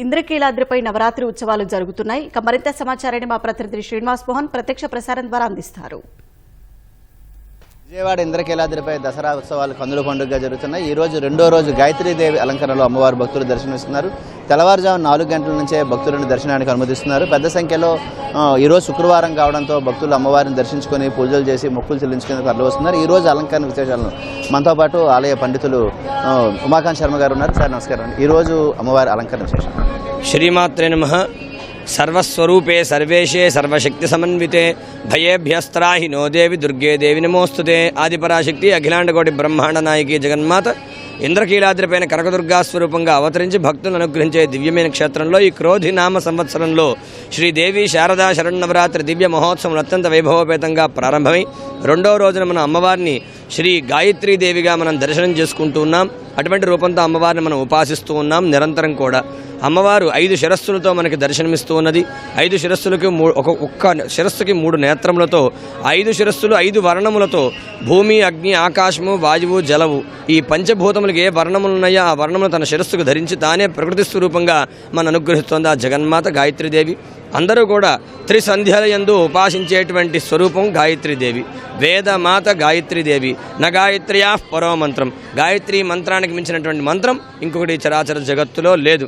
ఇంద్రకీలాద్రిపై నవరాత్రి ఉత్సవాలు జరుగుతున్నాయి. ఇక మరింత సమాచారాన్ని మా ప్రతినిధి శ్రీనివాస్ మోహన్ ప్రత్యక్ష ప్రసారం ద్వారా అందిస్తారు. విజయవాడ ఇంద్రకీలాద్రిపై దసరా ఉత్సవాలు కన్నుల పండుగగా జరుగుతున్నాయి. ఈ రోజు రెండో రోజు గాయత్రీదేవి అలంకరణలో అమ్మవారు భక్తులు దర్శనమిస్తున్నారు. తెల్లవారుజాము 4 గంటల నుంచే భక్తులను దర్శనానికి అనుమతిస్తున్నారు. పెద్ద సంఖ్యలో ఈరోజు శుక్రవారం కావడంతో భక్తులు అమ్మవారిని దర్శించుకొని పూజలు చేసి మొక్కులు చెల్లించుకుని తరలివస్తున్నారు. ఈ రోజు అలంకరణ విశేషాలను మనతో పాటు ఆలయ పండితులు ఉమాకాంత్ శర్మ గారు ఉన్నారు. సార్ నమస్కారం. ఈ రోజు అమ్మవారి అలంకరణ విశేషం. శ్రీమాత్రే నమః. సర్వస్వరూపే సర్వేశే సర్వశక్తి సమన్వితే భయేభ్యస్త్రాహి నో దేవి దుర్గే దేవి నమోస్తుతే. ఆదిపరాశక్తి అఖిలాండకోటి బ్రహ్మాండ నాయకి జగన్మాత ఇంద్రకీలాద్రిపైన కనకదుర్గా స్వరూపంగా అవతరించి భక్తులను అనుగ్రహించే దివ్యమైన క్షేత్రంలో ఈ క్రోధి నామ సంవత్సరంలో శ్రీదేవి శారదా శరన్నవరాత్రి దివ్య మహోత్సవం అత్యంత వైభవపేతంగా ప్రారంభమై రెండవ రోజున మన అమ్మవారిని శ్రీ గాయత్రీదేవిగా మనం దర్శనం చేసుకుంటూ ఉన్నాం. అటువంటి రూపంతో అమ్మవారిని మనం ఉపాసిస్తూ ఉన్నాం. నిరంతరం కూడా అమ్మవారు 5 శిరస్సులతో మనకి దర్శనమిస్తూ ఉన్నది. 5 శిరస్సులకి ఒక్క శిరస్సుకి 3 నేత్రములతో 5 శిరస్సులు 5 వర్ణములతో భూమి, అగ్ని, ఆకాశము, వాయువు, జలవు ఈ పంచభూతములకు ఏ వర్ణములు ఉన్నాయో ఆ వర్ణములు తన శిరస్సుకు ధరించి తానే ప్రకృతి స్వరూపంగా మన అనుగ్రహిస్తోంది ఆ జగన్మాత గాయత్రీదేవి. అందరూ కూడా త్రిసంధ్యలయందు ఉపాసించేటువంటి స్వరూపం గాయత్రీదేవి. వేదమాత గాయత్రీదేవి. న గాయత్ర్యా పరో మంత్రం. గాయత్రీ మంత్రానికి మించినటువంటి మంత్రం ఇంకొకటి చరాచర జగత్తులో లేదు.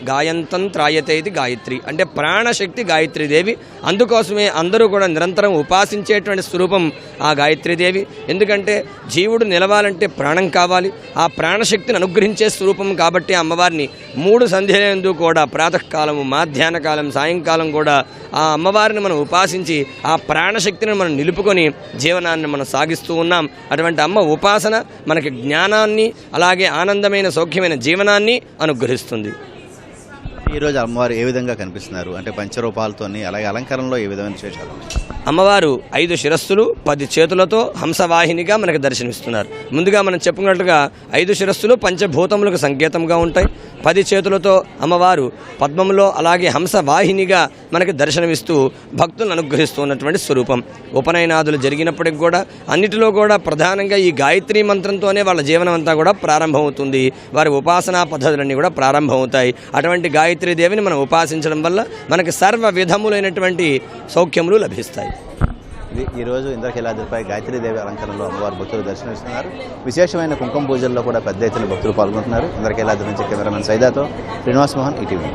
గాయంతం త్రాయతే ఇది గాయత్రి అంటే ప్రాణశక్తి గాయత్రీదేవి. అందుకోసమే అందరూ కూడా నిరంతరం ఉపాసించేటువంటి స్వరూపం ఆ గాయత్రీదేవి. ఎందుకంటే జీవుడు నిలవాలంటే ప్రాణం కావాలి. ఆ ప్రాణశక్తిని అనుగ్రహించే స్వరూపం కాబట్టి అమ్మవారిని 3 సంధ్యలందు కూడా ప్రాతకాలము, మాధ్యాహ్న కాలం, సాయంకాలం కూడా ఆ అమ్మవారిని మనం ఉపాసించి ఆ ప్రాణశక్తిని మనం నిలుపుకొని జీవనాన్ని మనం సాగిస్తూ ఉన్నాం. అటువంటి అమ్మ ఉపాసన మనకి జ్ఞానాన్ని అలాగే ఆనందమైన సౌఖ్యమైన జీవనాన్ని అనుగ్రహిస్తుంది. ఈరోజు అమ్మవారు ఏ విధంగా కనిపిస్తున్నారు అంటే పంచరూపాలతో, అలాగే అలంకరణలో ఏ విధమైన విశేషాలు? అమ్మవారు 5 శిరస్సులు 10 చేతులతో హంసవాహినిగా మనకు దర్శనమిస్తున్నారు. ముందుగా మనం చెప్పుకున్నట్లుగా 5 శిరస్సులు పంచభూతములకు సంకేతంగా ఉంటాయి. 10 చేతులతో అమ్మవారు పద్మంలో అలాగే హంసవాహినిగా మనకి దర్శనమిస్తూ భక్తులను అనుగ్రహిస్తూ ఉన్నటువంటి స్వరూపం. ఉపనయనాదులు జరిగినప్పటికి కూడా అన్నిటిలో కూడా ప్రధానంగా ఈ గాయత్రీ మంత్రంతోనే వాళ్ళ జీవనం అంతా కూడా ప్రారంభమవుతుంది. వారి ఉపాసనా పద్ధతులన్నీ కూడా ప్రారంభమవుతాయి. అటువంటి గాయత్రీదేవిని మనం ఉపాసించడం వల్ల మనకి సర్వ విధములైనటువంటి సౌఖ్యములు లభిస్తాయి. ఈరోజు ఇంద్రకీలాద్రిపై గాయత్రీదేవి అలంకరణలో అమ్మవారు భక్తులు దర్శనమిస్తున్నారు. విశేషమైన కుంకుమ పూజల్లో కూడా పెద్ద ఎత్తున భక్తులు పాల్గొంటున్నారు. ఇంద్రకీలాద్రి నుంచి కెమెరామెన్ సైదాతో శ్రీనివాస్ మోహన్, ఈటీవీ.